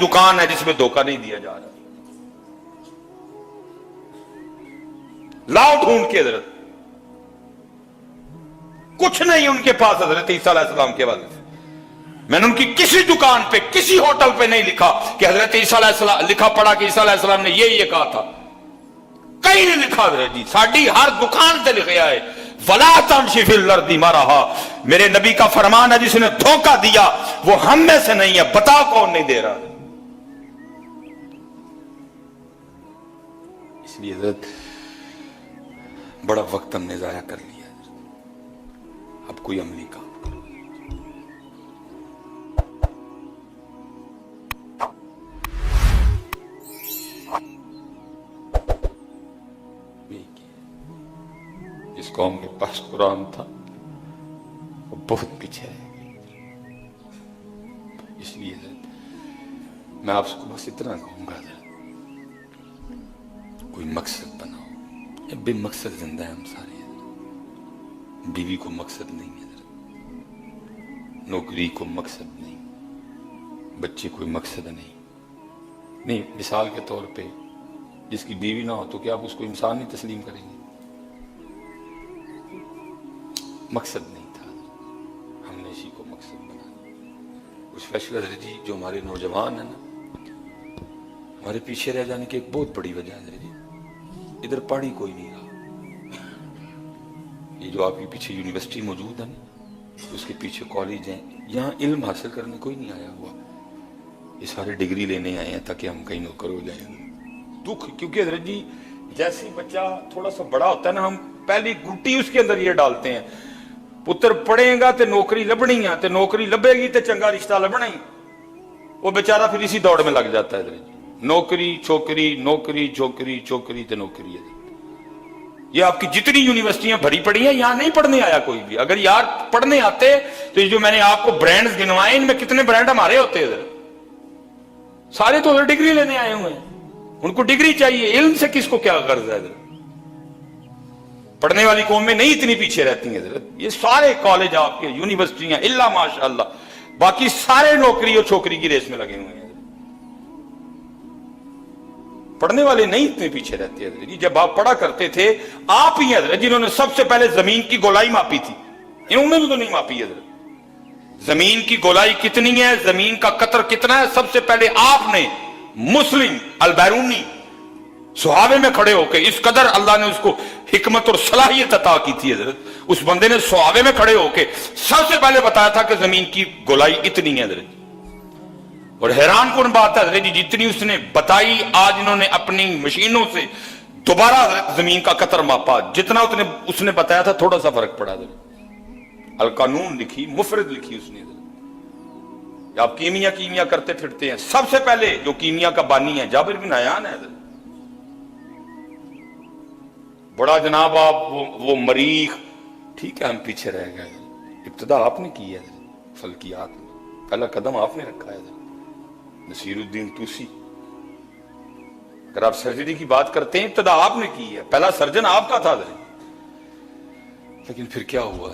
दुकान है जिसमें धोखा नहीं दिया जा रहा। लाओ ढूंढ के हजरत, कुछ नहीं उनके पास हजरत ईसा अलैहिस्सलाम के वजह से। मैंने उनकी किसी दुकान पे, किसी होटल पे नहीं लिखा कि हजरत ईसा अलैहिस्सलाम, लिखा पड़ा कि ईसा अलैहिस्सलाम ने ये कहा था, कहीं नहीं लिखा हजरत जी। साड़ी हर दुकान से लिखा है वला तमशी फिल अर्दी मरहा। मेरे नबी का फरमान है जिसने धोखा दिया वो हम में से नहीं है। बताओ कौन नहीं दे रहा। इसलिए हजरत बड़ा वक्त हमने जाया कर लिया। अब कोई अमली काम करो। जिस कौम के पास कुरान था वो बहुत पीछे रह गई। इसलिए मैं आपको बस इतना कहूंगा, कोई मकसद बनाओ। बेमकसद जिंदा है हम सारे। बीवी को मकसद नहीं है, नौकरी को मकसद नहीं, बच्चे कोई मकसद नहीं। मिसाल के तौर पे जिसकी बीवी ना हो तो क्या आप उसको इंसान नहीं तस्लीम करेंगे? मकसद नहीं था, हमने इसी को मकसद बना दिया। उस फैसला जी जो हमारे नौजवान है ना, हमारे पीछे रह जाने की एक बहुत बड़ी वजह है जी, इधर पढ़ ही कोई नहीं रहा। ये जो आपके पीछे यूनिवर्सिटी मौजूद है ना, उसके पीछे कॉलेज हैं, यहाँ इल्म हासिल करने कोई नहीं आया हुआ। ये सारे डिग्री लेने आए हैं ताकि हम कहीं नौकर हो जाएंगे। दुख क्योंकि हजरत जी जैसे ही बच्चा थोड़ा सा बड़ा होता है ना, हम पहली गुट्टी उसके अंदर ये डालते हैं, पुत्र पढ़ेगा तो नौकरी लभनी है, तो नौकरी लभेगी तो चंगा रिश्ता लभना ही। वो बेचारा फिर इसी दौड़ में लग जाता है। नौकरी छोकरी, नौकरी छोकरी, छोकरी तो नौकरी है। ये आपकी जितनी यूनिवर्सिटियां भरी पड़ी हैं, यहां नहीं पढ़ने आया कोई भी। अगर यार पढ़ने आते तो ये जो मैंने आपको ब्रांड्स गिनवाए, इनमें कितने ब्रांड हमारे होते हैं? सारे तो उधर डिग्री लेने आए हुए हैं, उनको डिग्री चाहिए। इल्म से किसको क्या गर्ज है? पढ़ने वाली कौम में नहीं इतनी पीछे रहती है। ये सारे कॉलेज आपके, यूनिवर्सिटियां इल्ला माशाअल्लाह, बाकी सारे नौकरी और छोकरी की रेस में लगे हुए हैं। पढ़ने वाले नहीं इतने पीछे रहते हैं। जब आप पढ़ा करते थे, आप ही हजरत जिन्होंने सबसे पहले जमीन की गोलाई मापी थी, इन्होंने तो नहीं मापी है। जमीन की गोलाई कितनी है, जमीन का कतर कितना है, सबसे पहले आपने मुस्लिम अल-बैरूनी सुहावे में खड़े होकर, इस कदर अल्लाह ने उसको हिकमत और सलाहियत अता की थी हजरत, उस बंदे ने सुहावे में खड़े होकर सबसे पहले बताया था कि जमीन की गोलाई इतनी है हजरत। और हैरान कौन बात है हजरत जी, जितनी उसने बताई, आज इन्होंने अपनी मशीनों से दोबारा जमीन का कतर मापा, जितना उसने बताया था थोड़ा सा फर्क पड़ा। अल कानून लिखी, मुफरद लिखी उसने। आप कीमिया करते फिरते हैं, सबसे पहले जो कीमिया का बानी है जाबिर बिन हयान है। बड़ा जनाब आप वो मरीख, ठीक है हम पीछे रह गए। इब्तिदा आपने की है फल्कियात में, पहला कदम आपने रखा है। नसीरुद्दीन तुसी, अगर आप सर्जरी की बात करते हैं, इब्तिदा आपने की है, पहला सर्जन आपका था। लेकिन फिर क्या हुआ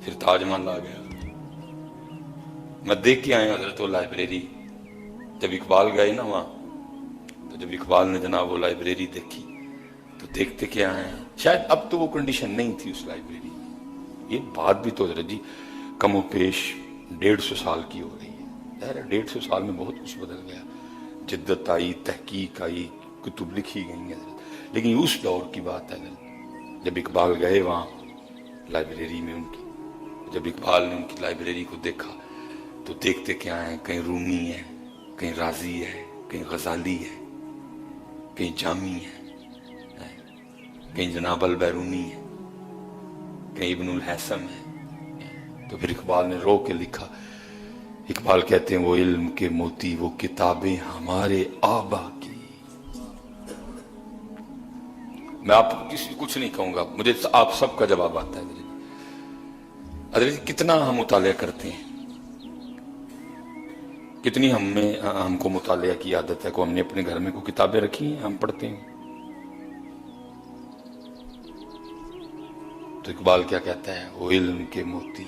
फिर ताजमहल आ गया। मैं देख के आया हजरत वो लाइब्रेरी, जब इकबाल गए ना वहां, तो जब इकबाल ने जनाब वो लाइब्रेरी देखी तो देखते क्या आए, शायद अब तो वो कंडीशन नहीं थी उस लाइब्रेरी। ये बात भी तो हजरत जी कमो पेश 150 साल की हो रही है। 150 साल में बहुत कुछ बदल गया, जिद्दत आई, तहकीक आई, कुतुब लिखी गई है। लेकिन उस दौर की बात है जब इकबाल गए वहां लाइब्रेरी में उनकी, जब इकबाल ने उनकी लाइब्रेरी को देखा तो देखते क्या है, कहीं रूमी है, कहीं राजी है, कहीं गजाली है, कहीं जामी है, कहीं जनाब अल बैरूनी है, कहीं इब्नुल हैसम है। तो फिर इकबाल ने रो के लिखा, इकबाल कहते हैं वो इल्म के मोती, वो किताबें हमारे आबा की। मैं आपको किसी कुछ नहीं कहूंगा, मुझे आप सबका जवाब आता है। अदरक कितना हम मुतालिया करते हैं, कितनी हमको मुतालिया की आदत है, को हमने अपने घर में को किताबें रखी हैं, हम पढ़ते हैं। तो इकबाल क्या कहता है, वो इल्म के मोती,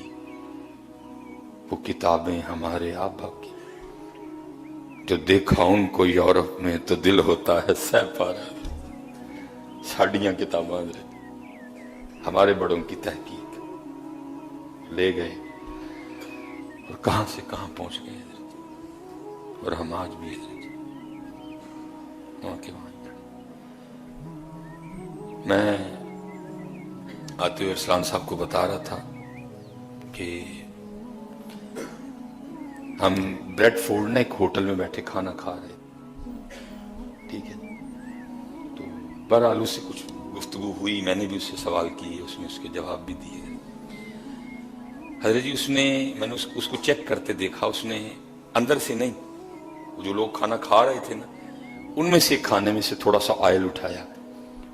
वो किताबें हमारे आबा की। जो देखा उनको यूरोप में तो दिल होता है सह पारा। साड़ियां किताबां हमारे बड़ों की तहकीक ले गए और कहां से कहां पहुंच गए, और हम आज भी वहां के वहां। मैं आते हुए इरफान साहब को बता रहा था कि हम ब्रेडफोर्ड ने एक होटल में बैठे खाना खा रहे, ठीक है, तो बहरहाल उससे कुछ गुफ्तगू हुई, मैंने भी उससे सवाल किए, उसने उसके जवाब भी दिए। हजरत जी मैंने उसको चेक करते देखा, उसने अंदर से नहीं, जो लोग खाना खा रहे थे ना, उनमें से खाने में से थोड़ा सा ऑयल उठाया,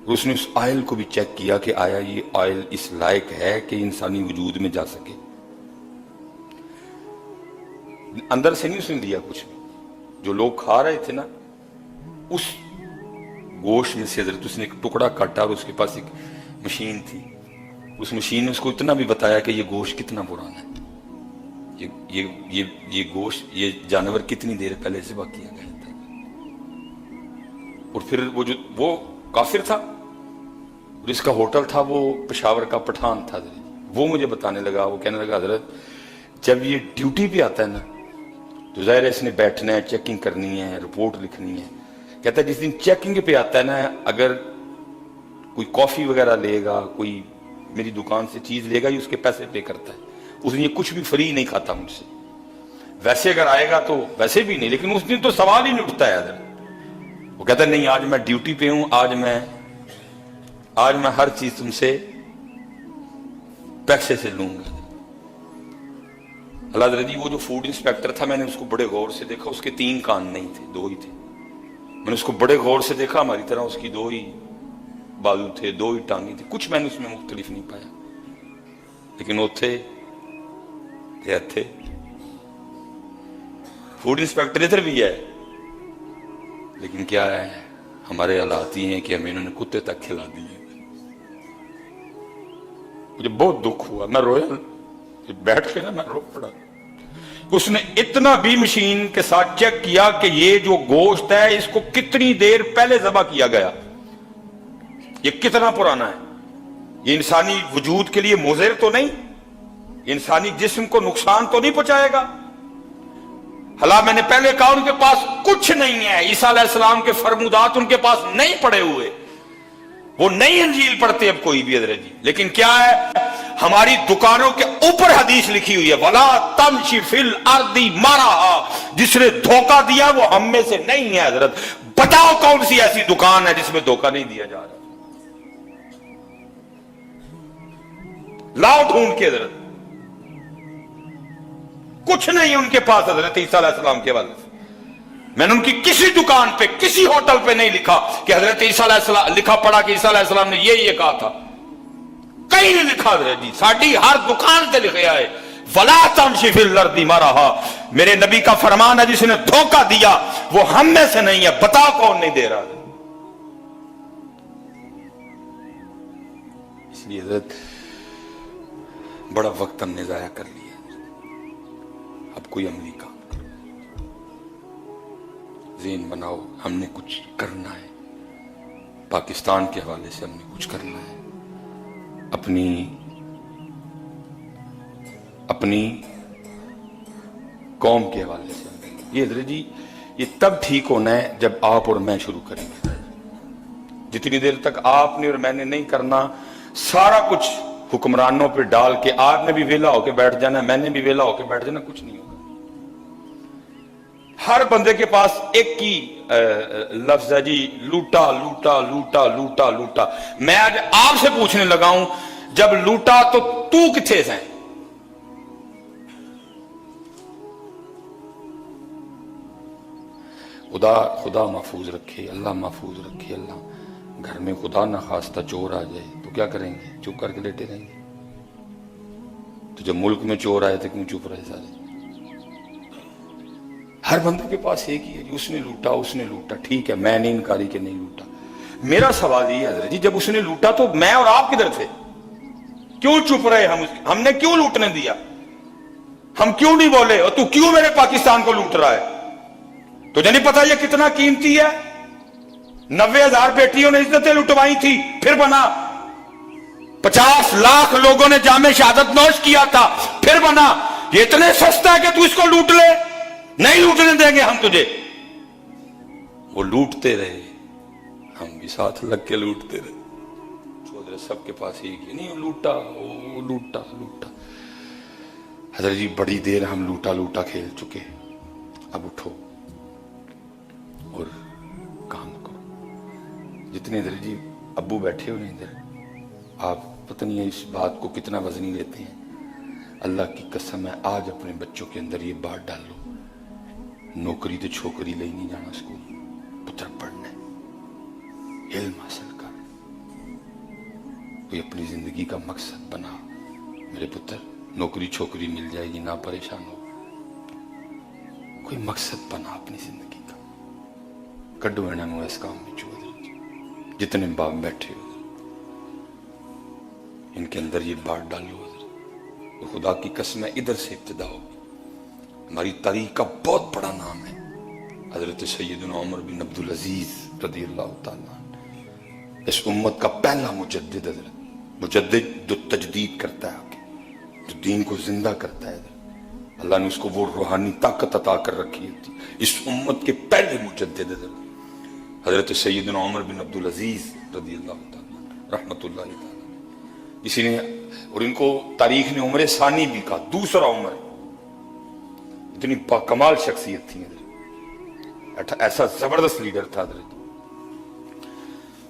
उसने उस ऑयल को भी चेक किया कि आया ये ऑयल इस लायक है कि इंसानी वजूद में जा सके। अंदर से नहीं उसने लिया कुछ भी, जो लोग खा रहे थे ना, उस गोश्त में से हजरत उसने एक टुकड़ा काटा और उसके पास एक मशीन थी, उस मशीन ने उसको इतना भी बताया कि ये गोश्त कितना पुराना है, ये गोश्त, ये जानवर कितनी देर पहले ज़िबा किया गया था। और फिर वो काफिर था और इसका होटल था, वो पेशावर का पठान था, वो मुझे बताने लगा, वो कहने लगा हजरत जब ये ड्यूटी पे आता है ना, तो जाहिर है इसने बैठना है, चेकिंग करनी है, रिपोर्ट लिखनी है। कहता है जिस दिन चेकिंग पे आता है ना, अगर कोई कॉफी वगैरह लेगा, कोई मेरी दुकान से चीज लेगा, ये उसके पैसे पे करता है, उस दिन ये कुछ भी फ्री नहीं खाता मुझसे। वैसे अगर आएगा तो वैसे भी नहीं, लेकिन उस दिन तो सवाल ही नहीं उठता है हजरत। वो कहता है नहीं, आज मैं ड्यूटी पे हूं, आज मैं हर चीज तुमसे पैसे से लूंगा। अल्लाह जी, वो जो फूड इंस्पेक्टर था, मैंने उसको बड़े गौर से देखा, उसके 3 कान नहीं थे, 2 ही थे। मैंने उसको बड़े गौर से देखा, हमारी तरह उसकी 2 ही बाजू थे, 2 ही टांगे थी, कुछ मैंने उसमें मुख्तलिफ नहीं पाया, लेकिन वो थे फूड इंस्पेक्टर इधर भी है, लेकिन क्या है, हमारे हालात ही हैं कि हमें इन्होंने कुत्ते तक खिला दिए। मुझे बहुत दुख हुआ, मैं रोया, बैठ के ना मैं रो पड़ा। उसने इतना भी मशीन के साथ चेक किया कि ये जो गोश्त है इसको कितनी देर पहले ज़बा किया गया, ये कितना पुराना है, ये इंसानी वजूद के लिए मुज़िर तो नहीं, इंसानी जिस्म को नुकसान तो नहीं पहुंचाएगा। हला मैंने पहले कहा उनके पास कुछ नहीं है, ईसा अलैहिस्सलाम के फरमुदात उनके पास नहीं पड़े हुए, वो नहीं इंजील पढ़ते अब कोई भी हजरत जी, लेकिन क्या है, हमारी दुकानों के ऊपर हदीस लिखी हुई है, वला तमशी फिल अर्दी मारा, जिसने धोखा दिया वो हम में से नहीं है। हजरत बताओ कौन सी ऐसी दुकान है जिसमें धोखा नहीं दिया जा रहा, लाओ ढूंढ के। हजरत कुछ नहीं उनके पास हजरत ईसा अलैहिस्सलाम के हवाले से। मैंने उनकी किसी दुकान पे, किसी होटल पे नहीं लिखा कि हजरत ईसा अलैहिस्सलाम, लिखा पड़ा कि ईसा अलैहिस्सलाम ने ये कहा था, कहीं नहीं लिखा हजरत जी, साड़ी हर दुकान से लिखा है वला तमशी फिल अर्दी मरहा, मेरे नबी का फरमान है जिसने धोखा दिया वो हम में से नहीं है, बताओ कौन नहीं दे रहा। इसलिए हजरत बड़ा वक्त हमने जाया कर लिया, अब कोई अमली काम करो, ज़हन बनाओ, हमने कुछ करना है, पाकिस्तान के हवाले से हमने कुछ करना है, अपनी कौम के हवाले से। ये हजरत जी, ये तब ठीक होना है जब आप और मैं शुरू करेंगे। जितनी देर तक आपने और मैंने नहीं करना, सारा कुछ हुक्मरानों पे डाल के आपने भी वेला होकर बैठ जाना, मैंने भी वेला होकर बैठ जाना, कुछ नहीं होगा। हर बंदे के पास एक ही लफ्ज है जी, लूटा लूटा लूटा लूटा लूटा। मैं आज आपसे पूछने लगा हूं, जब लूटा तो तू किथे से? खुदा महफूज रखे, अल्लाह महफूज रखे। अल्लाह घर में खुदा ना खास्ता चोर आ जाए तो क्या करेंगे? चुप करके लेटे रहेंगे। तो जब मुल्क में चोर आए थे क्यों चुप रहे सारे? हर बंदे के पास एक ही है, उसने लूटा, ठीक है, मैं नहीं इनकारी के नहीं लूटा। मेरा सवाल ये है जी, जब उसने लूटा तो मैं और आप किधर थे? क्यों चुप रहे? हमने क्यों लूटने दिया? हम क्यों नहीं बोले? और तू क्यों मेरे पाकिस्तान को लूट रहा है? तुझे नहीं पता ये कितना कीमती है? 90,000 बेटियों ने इज्जतें लुटवाई थी, फिर बना। 50 लाख लोगों ने जामे शहादत नोश किया था, फिर बना। ये इतने सस्ता है कि तू इसको लूट ले? नहीं लूटने देंगे हम तुझे। वो लूटते रहे, हम भी साथ लग के लूटते रहे। चौधरी सबके पास ही नहीं, लूटा, वो लूटा लूटा। हजरत जी बड़ी देर हम लूटा लूटा खेल चुके, अब उठो और काम करो। जितने इधर जी अब्बू बैठे हो नहीं इधर, आप पता नहीं है इस बात को कितना वजनी लेते हैं। अल्लाह की कसम है, आज अपने बच्चों के अंदर ये बात डालो, नौकरी तो छोकरी ले नहीं जाना स्कूल, पुत्र पढ़ना, इल्म हासिल कर, कोई अपनी जिंदगी का मकसद बना। मेरे पुत्र नौकरी छोकरी मिल जाएगी, ना परेशान हो, कोई मकसद बना अपनी जिंदगी का। कड्डो इन्होंने इस काम में चौधरी जितने बाप बैठे हो, इनके अंदर ये बात डालो। और खुदा की कसम है, इधर से इब्तिदा होगी। हमारी तारीख का बहुत बड़ा नाम है हजरत सैयदना उमर बिन अब्दुल अजीज रज़ियल्लाहु ताला, इस उम्मत का पहला मुजद्दिद। हजरत मुजद्दिद जो तजदीद करता है, जो दीन को जिंदा करता है, अल्लाह ने उसको वो रूहानी ताकत अता कर रखी होती। इस उम्मत के पहले मुजद्दिद हजरत सैयदना उमर बिन अब्दुल अजीज रज़ियल्लाहु ताला रहमतुल्लाह ताला। इसी ने, और इनको तारीख ने उम्र सानी भी कहा, दूसरा उम्र। इतनी बाकमाल शख्सियत थी, ऐसा जबरदस्त लीडर था हजरत।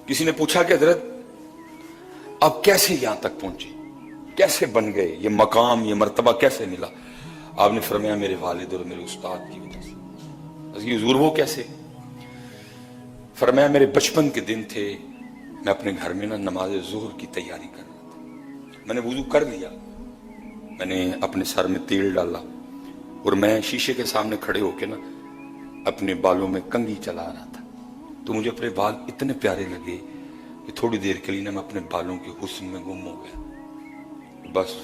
किसी ने पूछा कि हजरत आप कैसे यहां तक पहुंचे, कैसे बन गए, ये मकाम ये मर्तबा कैसे मिला? आपने फरमाया मेरे वालिद और मेरे उस्ताद की वजह से। हुजूर वो कैसे? फरमाया मेरे बचपन के दिन थे, मैं अपने घर में ना नमाज ज़ोहर की तैयारी कर रहा था। मैंने वुज़ू कर लिया, मैंने अपने सर में तेल डाला और मैं शीशे के सामने खड़े होके ना अपने बालों में कंघी चला रहा था। तो मुझे अपने बाल इतने प्यारे लगे कि थोड़ी देर के लिए ना मैं अपने बालों के हुस्न में गुम हो गया। बस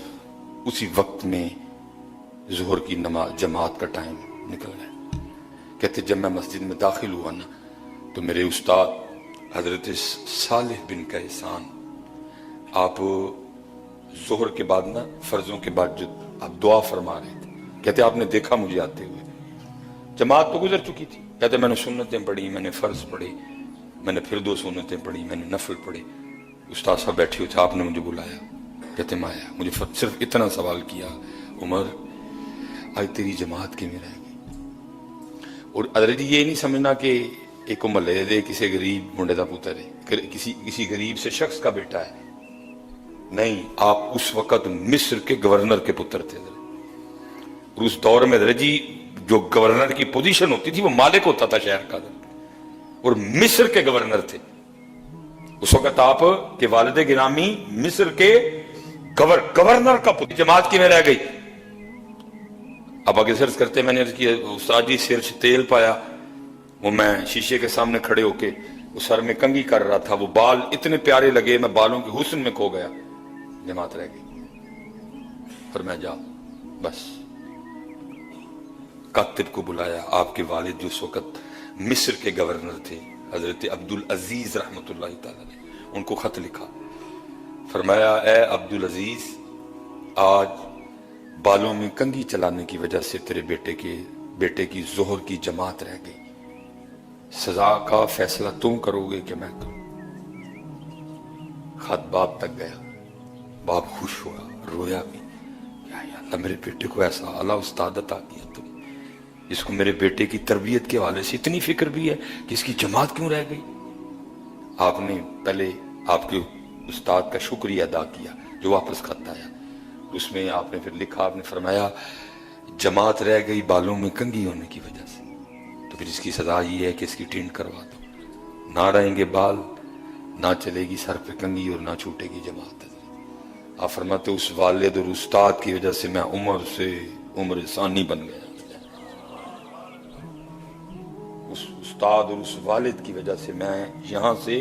उसी वक्त में ज़ोहर की नमाज जमात का टाइम निकल गया। कहते जब मैं मस्जिद में दाखिल हुआ ना, तो मेरे उस्ताद हजरत सालिह बिन कैसान, आप ज़ोहर के बाद ना फर्जों के बाद जो आप दुआ फरमा रहे थे, कहते आपने देखा मुझे आते हुए, जमात तो गुजर चुकी थी। कहते मैंने सुन्नतें पढ़ी, मैंने फर्ज पढ़ी, मैंने फिर 2 सुन्नतें पढ़ी, मैंने नफल पढ़ी। उस्ताद साहब बैठे हुए थे, आपने मुझे बुलाया, कहते मैं आया। मुझे सिर्फ इतना सवाल किया, उमर आज तेरी जमात के में रह गई। और अदरजी ये नहीं समझना कि एक महल्ले दे किसी गरीब मुंडे का पुत्र है, किसी गरीब से शख्स का बेटा है, नहीं। आप उस वक्त मिस्र के गवर्नर के पुत्र थे। और उस दौर में अदरजी जो गवर्नर की पोजीशन होती थी वो मालिक होता था शहर का, और मिस्र के गवर्नर थे उस वक्त। आप के वालिद गिरामी मिस्र के गवर्नर का पुत्र, जमात की में रह गई। अब आगे सर्च करते, मैंने उस्ताद जी सिर से तेल पाया, वो मैं शीशे के सामने खड़े होके उस सर में कंघी कर रहा था, वो बाल इतने प्यारे लगे, मैं बालों के हुस्न में खो गया, जमात रह गई। फिर मैं जाओ, बस कातिब को बुलाया। आपके वालिद जो उस वक्त मिस्र के गवर्नर थे हजरत अब्दुल अजीज रहमतुल्लाह ताला ने, उनको खत लिखा। फरमाया ए अब्दुल अजीज, आज बालों में कंघी चलाने की वजह से तेरे बेटे की ज़ोहर की जमात रह गई। सजा का फैसला तुम करोगे कि मैं करूं? खत बाप तक गया, बाप खुश हुआ, रोया भी, या अल्लाह मेरे बेटे को ऐसा आला उस्ताद अता किया तुम, इसको मेरे बेटे की तरबियत के हवाले से इतनी फिक्र भी है कि इसकी जमात क्यों रह गई। आपने पहले आपके उस्ताद का शुक्रिया अदा किया, जो वापस खत आया उसमें आपने फिर लिखा, आपने फरमाया जमात रह गई बालों में कंघी होने की वजह से, तो फिर इसकी सजा ये है कि इसकी टिंड करवा दो, ना रहेंगे बाल, ना चलेगी सर पे कंघी और ना छूटेगी जमात। आप फरमाते उस वालिद और उस्ताद की वजह से मैं उम्र सानी बन गया। उस उस्ताद और उस वालिद की वजह से मैं यहां से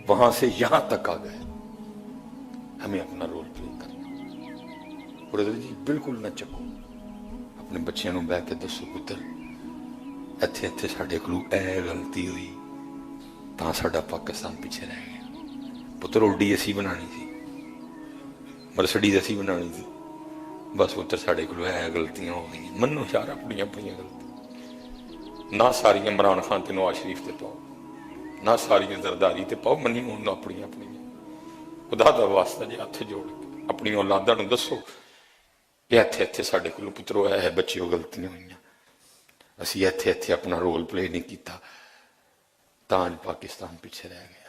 वहां से यहां तक आ गया। हमें अपना रोल प्ले करना। और जी बिल्कुल न चको, अपने बच्चों को बह के दसो पुत्र ਇੱਥੇ ਇੱਥੇ ਸਾਡੇ ਕੋਲੋਂ ਇਹ ਗਲਤੀ ਹੋਈ ਤਾਂ ਸਾਡਾ ਪਾਕਿਸਤਾਨ ਪਿੱਛੇ ਰਹਿ ਗਿਆ। ਪੁੱਤਰ ਉੱਡੀ ਅਸੀਂ ਬਣਾਉਣੀ ਸੀ, ਮਰਸਡੀਜ਼ ਅਸੀਂ ਬਣਾਉਣੀ ਸੀ, ਬਸ ਪੁੱਤਰ ਸਾਡੇ ਕੋਲੋਂ ਇਹ ਗਲਤੀਆਂ ਹੋ ਗਈਆਂ। ਮੰਨੋ ਯਾਰ ਆਪਣੀਆਂ ਆਪਣੀਆਂ ਗਲਤੀਆਂ, ਨਾ ਸਾਰੀਆਂ ਇਮਰਾਨ ਖਾਨ ਤੇ ਨਵਾਜ਼ ਸ਼ਰੀਫ ਤੇ ਪਾਓ, ਨਾ ਸਾਰੀਆਂ ਜ਼ਰਦਾਰੀ ਤੇ ਪਾਓ, ਮੰਨੀ ਹੁਣ ਆਪਣੀਆਂ ਆਪਣੀਆਂ। ਖੁਦਾ ਦਾ ਵਾਸਤਾ ਜੇ ਹੱਥ ਜੋੜ ਕੇ ਆਪਣੀ ਔਲਾਦਾਂ ਨੂੰ ਦੱਸੋ ਕਿ ਇੱਥੇ ਇੱਥੇ ਸਾਡੇ ਕੋਲੋਂ ਪੁੱਤਰੋ ਇਹ ਬੱਚਿਓ ਗਲਤੀਆਂ ਹੋਈਆਂ, ਅਸੀਂ ਇੱਥੇ ਇੱਥੇ ਆਪਣਾ ਰੋਲ ਪਲੇ ਨਹੀਂ ਕੀਤਾ ਤਾਂ ਅੱਜ ਪਾਕਿਸਤਾਨ ਪਿੱਛੇ ਰਹਿ ਗਿਆ।